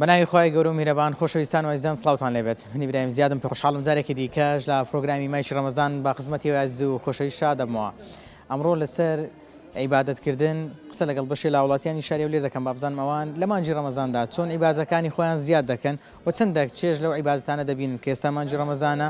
بەناوی خۆی گەورە و میرەبان خۆشەویستان و ئازیزان سڵاوتان لێبێت منی برایم زیادم پێ خۆشحاڵم جارێکی دیکەش لە پرۆگرامی مایشی ڕەمەزان با خزمەتی عزیز و خۆشەویست دەبمەوە. ئەمڕۆ لەسەر عیبادەتکردن قسە لەگەڵ بەشی لە وڵاتیانی شاری و لێر دەکەم بابزانمەوان لە مانجی ڕەمەزاندا چۆن عیبادەتەکانی خۆیان زیاد دەکەن و چەندێک چێژ لەو عیبادەتانە دەبینن کە ئێستا مانجی ڕەمەزانە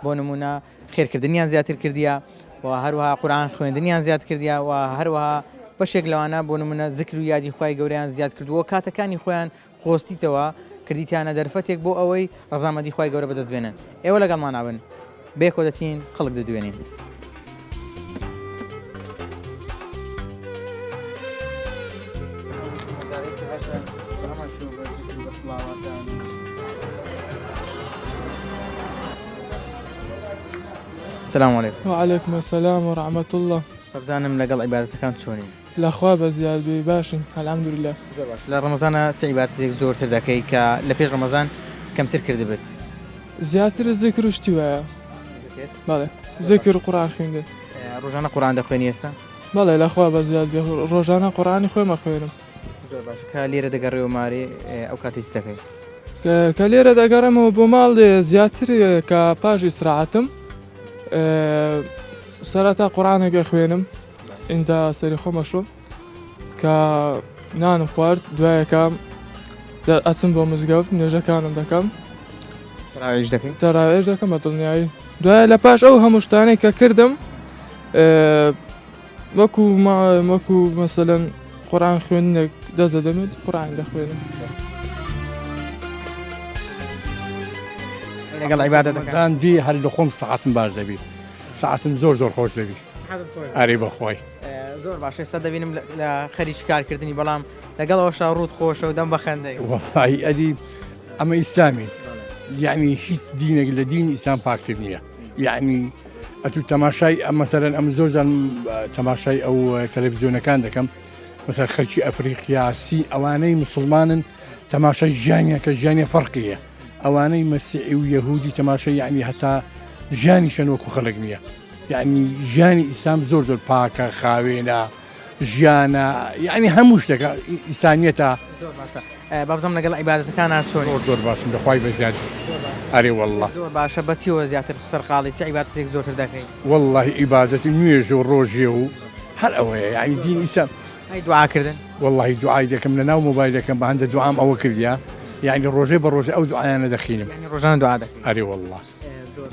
بۆ نمونە خێرکردنیان زیاتر کردیە و هەروەها قورئان خوێندنیان زیاد کردیە و هەروەها بەشێک لەوانە بۆ نمونە زیکر و یادی خوای گەورەیان زیاد کردووە کاتەکانی خۆیان خۆستیتەوە کردیتیانە دەرفەتێک بۆ ئەوەی ڕەزامەندی خوای گەورە بەدەستبێنن. ئێوە لەگەڵمان نابن بێکۆ دەچین خەڵک دەدوێنین. السلام عليكم. وعليكم السلام ورحمة الله. بزانم لەگەڵ عیبادەتەکان چۆنی؟ الأخوة بزياد باشن الحمد لله. زۆر باش. لە ڕەمەزانە چه عیبادەتێک زۆرتر دەکەی کە لە پێش ڕەمەزان کەمتر کردبێت؟ زیاتر ذکر و شتی وایە. بەڵێ ذکر و قورئان خوێندن. ڕۆژانە قورئان دەخوێنی ئێستا؟ بەڵێ لەخوا بەزیاد ڕۆژانە قورئانی خۆمە خوێنم. زۆر باش. کە لێرە دەگەڕێ و مارێ ئەو کاتی چ دەکەی؟ کە لێرە دەگەڕێمەوە بۆ ماڵ زیاتر کە پاش ئیسراحەتم سەرەتا قورئانێکە خوێنم ئینجا سەری خۆمە شۆم کە نانم خوارد دوایەکە ئەچم بۆ مزگەوت نوێژەکانم دەکەم تەراویح دەکەم بە دڵنیایی دوایە لە پاش ئەو هەموو شتانەی کە کردم وەکو مەسەلەن قورئان خوێندنێک دەست دەدەمێت قورئان دەخوێنم. لەگەڵ عیبادەتەکان دی هەر لە خۆم سەعاتم باش دەبی ساعتم زۆر خۆش دەبی ئەرێ بەخوای زۆر باش. ئێستا دەبینم لە خەریکی کارکردنی بەڵام لەگەڵەوەشا ڕوود خۆشە و دەم بە خەندەی وەفای ئەدی ئەمە ئیسلامی یعنی هیچ دینێک لە دینی ئیسلام پاکتر نییە یعنی ئەتو تەماشای مەسەرەن ئەم زۆرجان تەماشای ئەو تەلەڤیزیۆنەکان دەکەم مەسەر خەلکی ئەفریقیا سی ئەوانەی موسڵمانن تەماشای ژیانیە کە ژیانیە فەرقیە ئەوانەی مەسیحی و یەهودی تەماشای یعنی هەتا ژیانیشان وەکو خەڵک نییە یعنی ژیانی ئیسلام زۆر پاکە خاوێنە ژیانە یعنی هەموو شتێکە ئیسانیەتە. زۆر باشە. بابزەم لەگەڵ عیبادەتەکانە چۆنی؟ زۆر باشم دەخوای بەزیاد ئەرێ وەڵڵا زۆر باشە. بەچیەوە زیاتر سەرقاڵی چ عیبادەتێک زۆرتر دەکەی؟ وەڵڵاهی عیبادەتی نوێژ و ڕۆژێ و هەر ئەوەیە یعنی دین ئیسلام ئەی دوعاکردن؟ وەڵڵاهی دوعای دەکەم لە ناو مۆبایلەکەم بە هەندە دوعام ئەوە کردیا یعنی ڕۆژێ بە ڕۆژێ ئەو دوعایانە دەخینم یعنی ڕۆژانە دوعا دەکەی؟ ئەرێ وەڵڵا.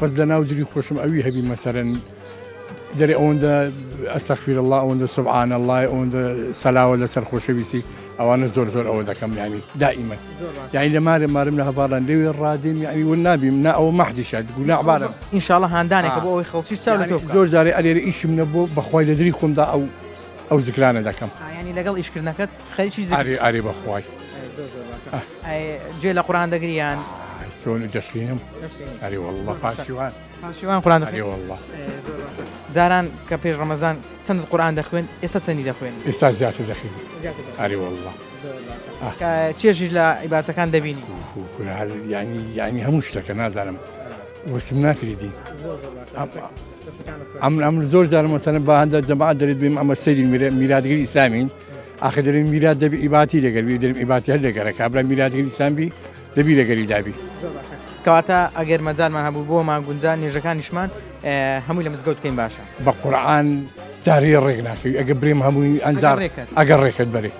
بەس لە ناو دری خۆشم ئەوی هەبی مەسەرەن دەرێ ئەوەندە ئەستەغفیر الله ئەوەندە سوبحان الله ئەوەندە سەلاوە لەسەر خۆشەویستی ئەوانە زۆر ئەوە دەکەم یعنی دائیمەن یعنی لە مارم لە هەڤاڕان لێوێ ڕادیم یعنی ون نابیم نا ئەوە مەحدیشە گوناح بارم ئینشاءڵڵا هاندانێکە بۆ ئەوەی خەڵکیش چاو لە تۆ بکات. زۆر جارێ ئەلێرە ئیشم نەبوو بەخوای لە دری خۆمدا ئەو زیکرانە دەکەم یعنی لەگەڵ ئیشکردنەکەت خەریکی زیکر. ئەرێ بەخوای جێ لە قورئان دەگریان سۆن دەشقینم ئەرێ وەڵڵا پاشیوان قورئان دەخوێن؟ ئەرێ وەڵڵا. جاران کە پێش ڕەمەزان چەند قورئان دەخوێن ئێستا چەندی دەخوێن؟ ئێستا زیاتر دەخین ئەرێ وەڵڵا. کە چێژی لە عیبادەتەکان دەبینی؟ یعنی هەموو شتەکە نازانم وەسم ناکردی ئەم زۆر جارە مەسەلەن بە هەندە جەماعەت دەرێت بێم ئەمە سەیری میراتگەری ئیسلامین ئاخر دەرێن میرات دەبی ئیباتی لەگەر دەرێن ئیباتی هەر لەگەرە کابرا میراتگەری ئیسلامی دەبی لەگەری دابی. کەواتە ئەگەر مەجالمان هەبوو بۆ ماگونجان نێژەکانیشمان هەمووی لە مزگەوت بکەین باشە. بە قورئان جارێ ڕێک ناکەوی ئەگە برێم هەمووی ئەنجار ئەگەر ڕێکت بەرێ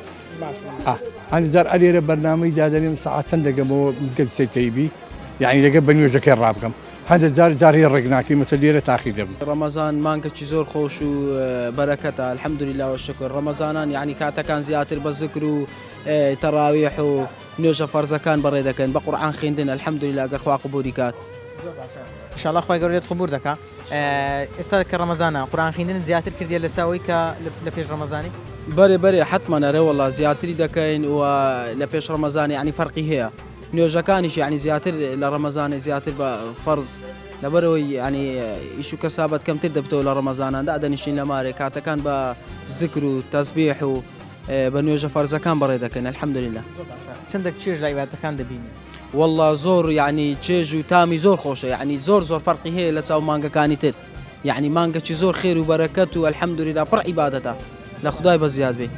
ئەنجار ئەلێرە بەرنامەی دادەنێم سەعات چەند دەگەمەوە مزگەوت سەی تەیبی یعنی لەگە بە نوێژەکەی ڕابکەم هەندە جارێ ڕێک ناکەی مەسەل لێرە تاخیر دەبم. ڕەمەزان مانگەکی زۆر خۆش و بەرەکەتە الحەمدولیلا وشکر ڕەمەزانان یعنی کاتەکان زیاتر بە زیکر و تەراویح و نوێژە فەرزەکان بەڕێ دەکەن بە قورئان خوێندن الحەمدولیلا ئەگەر خوا قبولی کات. زۆر باشە. ئینشاءڵڵا خوای گەورە قبول دەکا. ئێستا کە ڕەمەزانە قورئان خوێندن زیاتر کردیە لە چاوەی کە لە پێش ڕەمەزانی؟ بەرێ حتمەن ئەرێ وەڵڵا زیاتری دەکەین و لە پێش ڕەمەزانی یعنی فەرقی هەیە نوێژەکانیش یعنی زیاتر لە ڕەمەزانێ زیاتر بە فەرز لەبەرەوەی ینی ئیش و کەسابەت کەمتر دەبتەوە لە ڕەمەزاناندا دەنیشین لە مارێ کاتەکان بە زیکر و تەسبیح و بە نوێژە فەرزەکان بەڕێ دەکەن الحەمدولیلا. چەندێک چێژ لە عیبادەتەکان دەبینی؟ والله زۆر یعنی چێژ و تامی زۆر خۆشە یعنی زۆر فەرقی هەیە لە چاو مانگەکانی تر یعنی مانگەکی زۆر خێر و بەرەکەت و الحەمدولیلا پڕ عیبادەتە لە خودای بەزیاد بێ.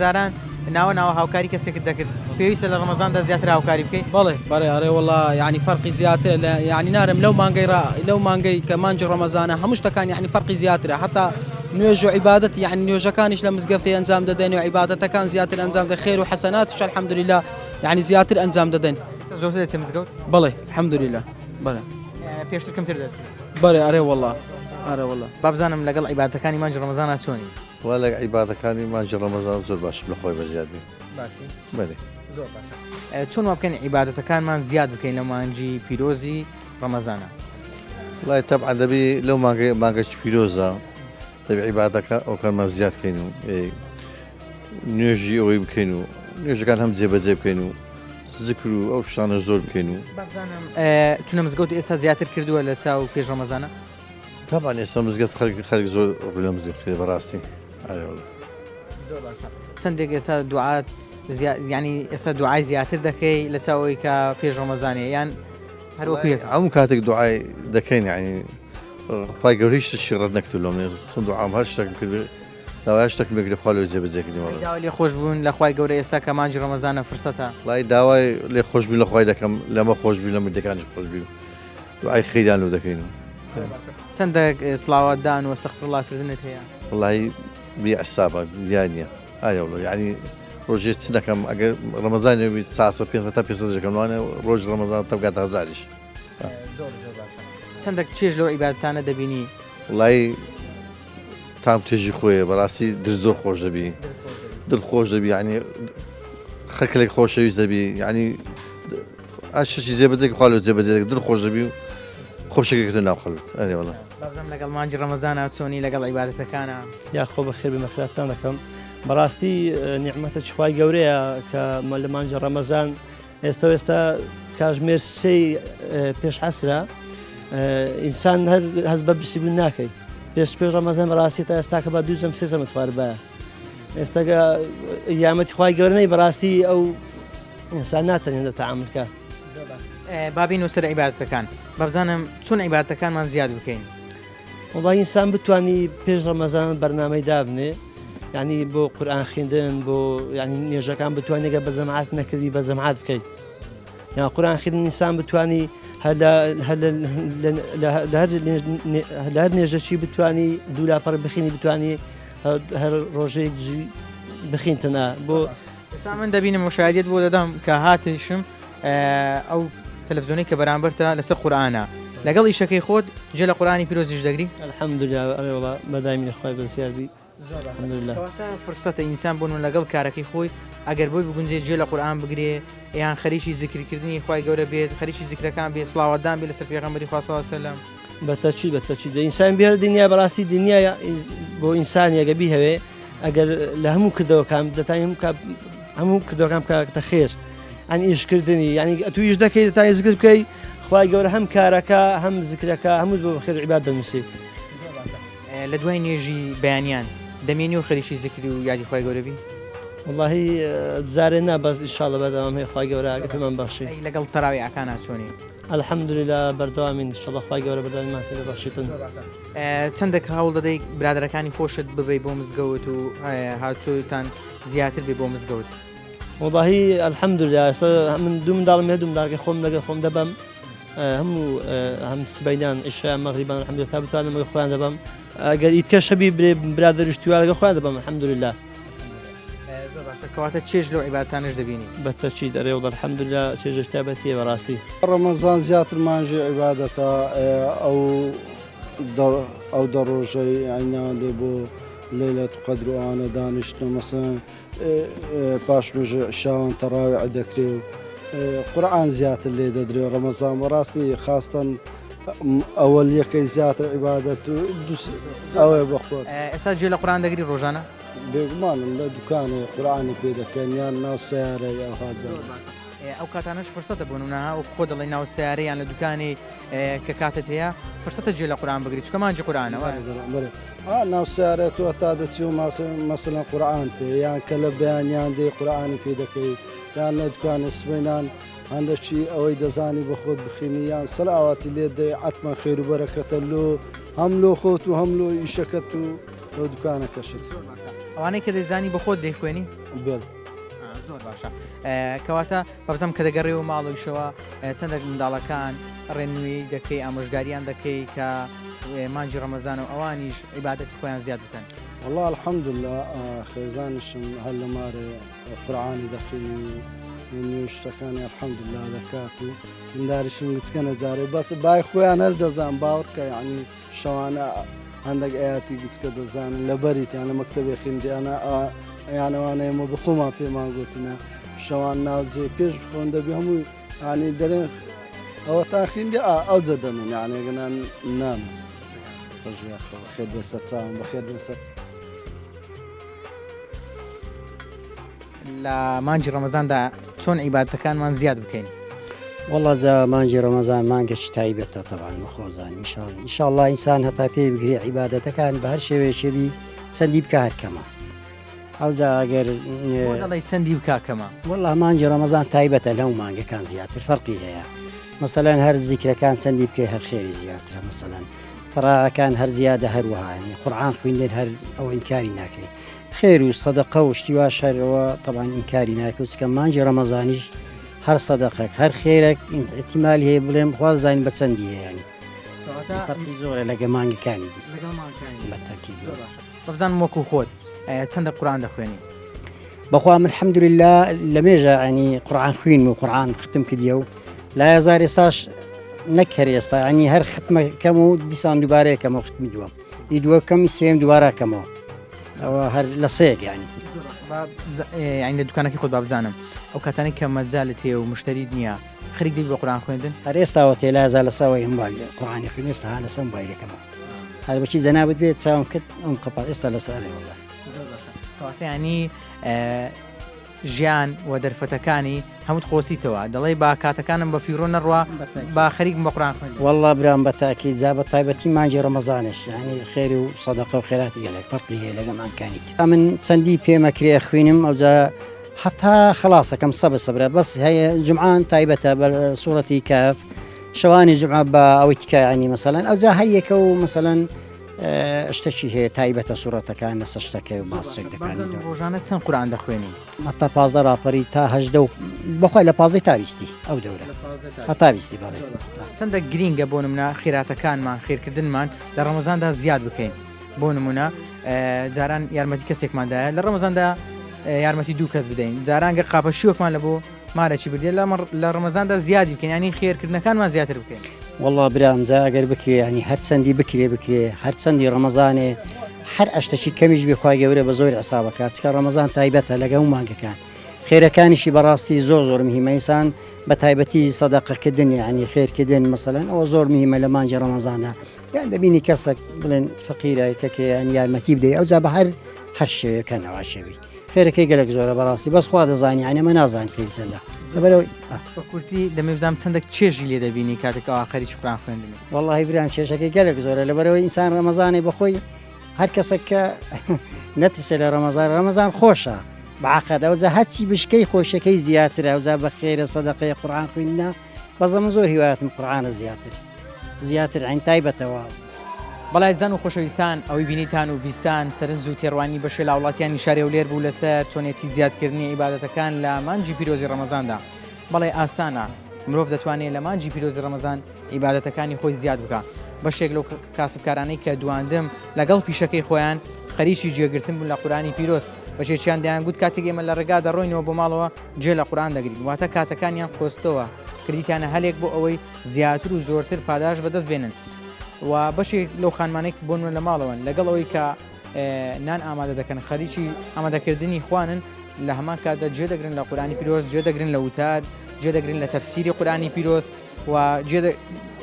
جاران ناوە هاوکاری کەسێکت دەکرد پێویستە لە ڕەمەزاندا زیاتر هاوکاری بکەیت؟ بەڵێ بەڕێ ئەرێ وڵا یعنی فەرقی زیاتر یعنی نارم لەو مانگەی کە مانجی ڕەمەزانە هەموو شتەکان یعنی فەرقی زیاترە حتا نوێژ و عیبادەت یعنی نوێژەکانیش لە مزگەوتی ئەنجام دەدەین و عیبادەتەکان زیاتر ئەنجام دەدەین خێر و حەسەناتش الحەمدولله یعنی زیاتر ئەنجام دەدەین. زۆرتر دەچێت مزگەوت؟ بەڵێ الحەمدولله بەڵێ پێشتر کەمتر دەچێت؟ بەڵێ ئەرێ وڵا ئەرێ وڵا. با بزانم لەگەڵ عیبادەتەکانی مانجی ڕەمەزانە چۆنی؟ وا لە عیبادەکانی مانجی ڕەمەزان زۆر باشم لە خۆی بەزیاد بێ. باشی بەێ زۆر باشە. چۆن وا بکەین عیبادەتەکانمان زیاد بکەین لە مانجی پیرۆزی ڕەمەزانە؟ وڵای تەبعا دەبێ لەو مانگەی پیرۆزە دەبێ عیبادەکە ئەوکانمان زیادکەین و نوێژی ئەوەی بکەین و نوێژەکان هەم جێبەجێ بکەین و زکر و ئەو شتانە زۆر بکەین و چونە مزگەوت ئێستا زیاتر کردووە لە چاو پێش ڕەمەزانە؟ تەبعا ئێستا مزگەوت خەڵک زۆر ڕوو لە مزگەوت بەڕاستی. چەندێک ئێستا دوعات ینی ئێستا دوعای زیاتر دەکەی لە چاوەی کە پێش ڕەمەزانێ یان هەروەکوێک هەموو کاتێک دوعای دەکەین یعنی خی گەورەی شتێکی ڕەت نەکردو لەم چەند دوعام هەر شتێکم کرد داوای شتێکم بێ خوا لەوێ جێبەجێکردنەوە. داوای لێ خۆش بوون لە خوای گەورە ئێستا کە مانجی ڕەمەزانە فرسەتە؟ وڵای داوای لێ خۆشببی لە خۆی دەکەم لەمە خۆشببی لە مردەکانش خۆشببی دوعای خەیران لەو دەکەین. چەندێک سڵاواتدان و ئەستەغفیرڵاکردنت هەیە؟ وڵای بێعسابە دیار نییە ئایا وڵۆ یعنی ڕۆژێ چ دەکەم ئەگەر ڕەمەزانێ چاسە پێ تا پێ دەکەموانە ڕۆژ ڕەمەزان تەبگات هەزاریش. چەندێک چێژ لەو عیبادەتانە دەبینی؟ وڵای تام توێژی خۆیە بەڕاستی دل زۆر خۆش دەبی دڵ خۆش دەبی ینی خەکلێک خۆشەویست دەبی ینی ئاشی جێبەجێک خوا لە جێبەجێ دڵ خۆش دەبی و خۆشێکێکتر ناو خەڵت ئەرێ وڵا. بازم لەگەڵ مانجی ڕەمەزانە چۆنی لەگەڵ عیبادەتەکانە؟ یا خۆ بەخێر بمەخراتان دەکەم بەڕاستی نیعمەتە چخوای گەورەیە کە لە مانجی ڕەمەزان ئێستا کاتژمێر سێی پێش عەسرە ئینسان هەست بە برسیبوون ناکەی پێش ڕەمەزان بەڕاستی تا ئێستا کە بە دوو جەم سێ جەمت خواربایە ئێستاگە یامەتی خوای گەورە نەی بەڕاستی ئەو ئینسان ناتەنێنە تەعاملکە. بابین و سەر عیبادەتەکان بابزانم چۆن عیبادەتەکانمان زیاد بکەین؟ وڵای ئینسان بتوانی پێش ڕەمەزان بەرنامەی دابنێ یعنی بۆ قورئان خوێندن بۆ ینی نوێژەکان بتوانێت ئەگەر بە جەماعەت نەکردی بە جەماعەت بکەیت یان قورئان خوێندن ئینسان بتوانی لە هەر نوێژەکی بتوانی دوو لاپەڕ بخینی بتوانی هەر ڕۆژەیەک بخینتەنە بۆ من دەبینم مشاهدێت بۆ دەدەم کە هاتیشم ئەو تەلەڤیزیۆنەی کە بەرامبەرتە لەسەر قورئانە لەگەڵ ئیشەکەی خۆت جێ لە قورئانی پیرۆزیش دەگری؟ الحەمدولله ئەرێ وڵا بەدامی خوای بەزیادبی الحەمدولله. فرسەتە ئینسان بوون لەگەڵ کارەکەی خۆی ئەگەر بۆی بگونجێ جێ لە قورئان بگرێ یان خەریکی زیکرکردنی خوای گەورە بێت خەریکی زیکرەکان بێت سڵاوەتدان بێت لەسەر پێغەمبەری خوا صلی الله علیه وسلم. بەتەچی ئینسان بێ دنیا بەڕاستی دنیا بۆ ئینسانیەگە بی هەوێ ئەگەر لە هەموو کردەوەکان دەتانی هەموو کردەوەکان بکە خێر ئەن ئیشکردنی ینی تویش دەکەی دەتانی زیکر بکەی خوای گەورە هەم کارەکە هەم زیکرەکە هەموو بۆ خێر عیباد دەنووسی. لە دوای نوێژی بەیانیان دەمێنی و خەریکی زیکری و یادی خوای گەورە بی؟ واللهی زارێ نابەز ئینشاڵڵا بەردەوام هەیە خوای گەورە پێمان بەخشی. لەگەڵ تەراویحەکانە چۆنی؟ الحەمدولله بەردەوامین ئینشاڵڵا خوای گەورە بەردەوامیمان پێ بەخشیتن. چەندێک هەوڵ دەدەی برادەرەکانی خۆشت ببەی بۆ مزگەوت و هاوچۆتان زیاتر بێ بۆ مزگەوت؟ واللهی الحەمدولله من دوو منداڵم هەیە دوو منداڵەکەی خۆم لەگەڵ خۆم دەبەم هەموو هەم سبەینان عیشایان مەغریبان الحەمدولله تا بتوانم لەگەڵ خۆیان دەبەم ئەگەر ئیدکە شەبی برادەریشتیوا لەگەڵ خۆیان دەبەم الحەمدولله. زۆر باشە کەواتە چێژ لەو عیبادەتانەش دەبینی؟ بەتەچی دەرێ وڵ الحەمدولله چێژش تایبەتیە بەڕاستی. ڕەمەزان زیاتر مانجی عیبادەتە ئەو دە ڕۆژەی عینادێ بۆ لەیلەت قەدر و ئانە دانیشتن مەسەڵەن پاش ڕۆژ شاوان تەڕاویع دەکرێ و قورئان زیاتر لێ دەدرێ ڕەمەزان بەڕاستی خاستن ئەوەل یەکەی زیاتر عیبادەت و ئەوەیە بەخۆت. ئێستا جێ لە قورئان دەگری ڕۆژانە؟ بێگومانم لە دوکانێ قورئانی پێ دەکەن یان ناو سەیارە یا هاجات. ئەو کاتانەش فرسەتە بۆ نمونە و خۆ دەڵێ ناو سیارەیان لە دوکانی کە کاتت هەیە فرسەتە جێ لە قورئان بگریت چکە مانجی قورئانە ناو سیارێتەوە تا دەچی و مەسەڵەن قورئان پێ یان کە لە بەیانیان دێ قورئانی پێ دەکەی یان لە دوکانێ سبەینان هەندێکی ئەوەی دەزانی بە خۆت بخینی یان سەلاواتی لێ دەی عەتمەن خێر و بەرەکەتە لۆ هەم لۆ خۆت و هەم لۆ ئیشەکەت و لۆ دوکانەکەشت. ئەوانەی کە دەیزانی بە خۆت دەیخوێنی؟ بێت زۆر باشە کەواتە بەبزەم کە دەگەڕێەوە ماڵیشەوە چەندێک منداڵەکان ڕێنووی دەکەی ئامۆژگاریان دەکەی کە مانجی ڕەمەزان و ئەوانیش عیبادەتی خۆیان زیاد بکەن والله الحمد لله خێزانشم هەر لە مارێ قورعانی دەخینی نوێشتەکانی الحمد لله دەکات و منداریشم گچکەنە جارێ بەس بای خۆیان هەر دەزان باوڕکە یعنی شەوانە هەندێک ئاەتی گچکە دەزانن لە بەریت یانە مەکتەبێ خوێندیانە یانەوانە ئێمە بخۆمان پێمان گوتنە شەوان ناوجێ پێش بخۆن دەبی هەمووی ینی دەرێن ئەوە تا خوێندی ئەو جەدەمن یانێگەنان نام خێر بێسە چاوم بەخێر بێسە لە مانجی ڕەمەزاندا چۆن عیبادەتەکانمان زیاد بکەین والله زە مانجی ڕەمەزان مانگەشی تایبەتە تەبان مخۆزان ئینشاءالله ئینسان هەتا پێی بگرێ عیبادەتەکان بە هەر شێوەیەشێبی چەندی بکە هەرکەمە ئەوجا ئەگەر دەڵی چەندی بکاکەمە والله مانجی ڕەمەزان تایبەتە لەو مانگەکان زیاتر فەرقی هەیە مثلەن هەر زیکرەکان چەندی بکەی هەر خێری زیاترە مثلەن تەڕاعەکان هەر زیادە هەروەهانی قورعان خوێندن هەر ئەوە ئینکاری ناکرێت خێر و سەدەقە و شتیوا شەرەوە طبعا ئینکاری ناکرێت کە مانجی ڕەمەزانیش هەر سەدەقەک هەر خێرێک احتیمالی هەیە بڵێم خوا زانین بە چەندی هەیەنی فەرقی زۆرە لەگە مانگەکانی دی بەتەکید بەبزانم وەکو خۆت چەندە قورعان دەخوێنی بەخوا من الحەمدولله لە مێژە ینی قورعان خوێن و قورعان ختم کردیە و لا هزار ئێستاش نەکەر ئێستا ینی هەر ختمەکەم و دیسان دووبارەیەکەمەوە ختمی دووەم دووەکەمی سێم دووبارەکەمەوە ئەوە هەر لە سەیەک ینی یعنی لە دوکانەکەی خۆت بابزانم ئەو کاتانی کە مەجالت هەیە و مشتریت نییە خەریک دەبی بە قورعان خوێندن هەر ئێستاوە تێ لا هزار لە ساوای هەمووی قورعانی خوێن ئێستا هە لەسەر موبایلەکەمە هەر بەچی جەنابەت بێت چاوم کرد ئەم قەپات ئێستا لەسەرێ وەڵڵا کەواتە ینی ژیان و دەرفەتەکانی هەمووت خۆسیتەوە دەڵێ با کاتەکانم بە فیرۆ نەڕوا با خەریکم بە قورعان خوێندن والله برام بە تاکید جا بە تایبەتی مانجی ڕەمەزانش ینی خێر و سەدەقە و خێراتی گەلێک فەرقی هەیە لەگە مانکانیت من چەندی پێمەکرێ خوێنم ئەوجا حتا خلاصەکەم سەبرە بەس هەیە جمعان تایبەتە بە سوورەتی کاف شەوانی جمعە بە ئەوەی تکای عنی مەسەلەن ئەوجا هەر یەکە و مەسەلەن شتێکی هەیە تایبەتە سوورەتەکان لەسە شتەکەی و باسچێک دەکانی ڕۆژانە چەند قورعان دەخوێنی مەتا 15 راپەری تا هەژدە و بەخوای لە 15 تاویستی ئەو دەورە هەتاویستی بەڵێ چەندە گرینگە بۆ نمونە خێراتەکانمان خێرکردنمان لە ڕەمەزاندا زیاد بکەین بۆ نمونە جاران یارمەتی کەسێکماندایە لە ڕەمەزاندا یارمەتی دوو کەس بدەین جاران گە قاپەشیوەکمان لە بۆ مارەی بردێ لە ڕەمەزاندا زیادی بکەین ینی خێرکردنەکانمان زیاتر بکەین والله برامزا ئەگەر بکرێ ینی هەر چەندی بکرێ هەر چەندی ڕەمەزانێ هەر ئەشتێکی کەمیش بخوای گەورە بە زۆر عسابەکە چکە ڕەمەزان تایبەتە لەگە و مانگەکان خێرەکانیشی بەڕاستی زۆر مهمەیسان بە تایبەتی سەدەقەکردن ینی خێرکردن مەسەلەن ئەوە زۆر مهمە لە مانجی ڕەمەزانە یان دەبینی کەسێک بڵێن فەقیرە کەکە یان یارمەتی بدەی ئەوجا بە هەر شێوەکەنەوە شەوی خێرەکەی گەلێک زۆرە بەڕاستی بەس خوا دەزانی ینی ئەمە نازان خێر چەندە لەبەرەوەی بە کورتی دەمێ بزانم چەندێک چێژی لێ دەبینی کاتێک ئەو خەریکی قورعان خوێندنی واللهی برام کێشەکەی گەلێک زۆرە لەبەرەوەی ئینسان ڕەمەزانی بەخۆی هەر کەسێک کە نەترسێ لە ڕەمەزان خۆشە بەعقەد ئەوجا هەچی بشکەی خۆشەکەی زیاترە ئەوجا بە خێرە سەدەقەی قورعان خوێندنە بەزەمە زۆر هیوایەتم قورعانە زیاتر عین تایبەتەوە بەڵای زان و خۆشەویستان ئەوەی بینیتان و بیستان سەرنج و تێڕوانی بەشێ لە وڵاتیانی شارێ و لێر بوو لەسەر چۆنێتی زیادکردنی عیبادەتەکان لە مانجی پیرۆزی ڕەمەزاندا بەڵێ ئاسانە مرۆڤ دەتوانێت لە مانجی پیرۆزی ڕەمەزان عیبادەتەکانی خۆی زیاد بکە بەشێک لەو کاسبکارانەی کە دواندم لەگەڵ پیشەکەی خۆیان خەریکی جێگرتن بوون لە قورانی پیرۆز بەشێکیان دەیانگوت کاتێک ئێمە لە ڕێگا دەڕۆینەوە بۆ ماڵەوە جێ لە قوران دەگرین واتە کاتەکانیان خۆستەوە کردیتیانە هەلێک بۆ ئەوەی زیاتر و زۆرتر پاداش بەدەست بێنن و بەشێک لەو خانمانێک بۆن لە ماڵەوەن لەگەڵ ئەوەی کە نان ئامادە دەکەن خەریکی ئامادەکردنی خوانن لە هەمان کاتدا جێدەگرن لە قورانی پیرۆز جێدەگرن لە وتاد جێدەگرن لە تەفسیری قورانی پیرۆز و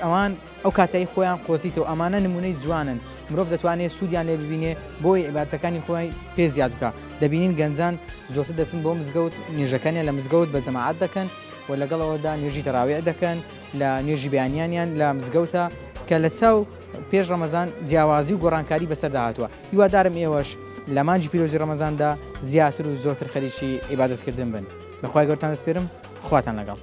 ئەوان ئەو کاتایی خۆیان قۆزیتەوە ئەمانە نمونەی جوانن مرۆڤ دەتوانێت سوودیان لێ ببینێ بۆی عیبادەتەکانی خۆی پێ زیاد بکە دەبینین گەنجان زۆرتر دەچن بۆ مزگەوت نوێژەکانیان لە مزگەوت بە جەماعەت دەکەن و لەگەڵەوەدا نوێژی تەراویح دەکەن لە نوێژی بەیانیانیان لە مزگەوتە کە لە چاو پێش ڕەمەزان جیاوازی و گۆڕانکاری بەسەردا هاتووە هیوادارم ئێوەش لە مانجی پیرۆزی ڕەمەزاندا زیاتر و زۆرتر خەریکی عیبادەتکردن بن بەخوای گەورەتان دەسپێرم خواتان لەگەڵ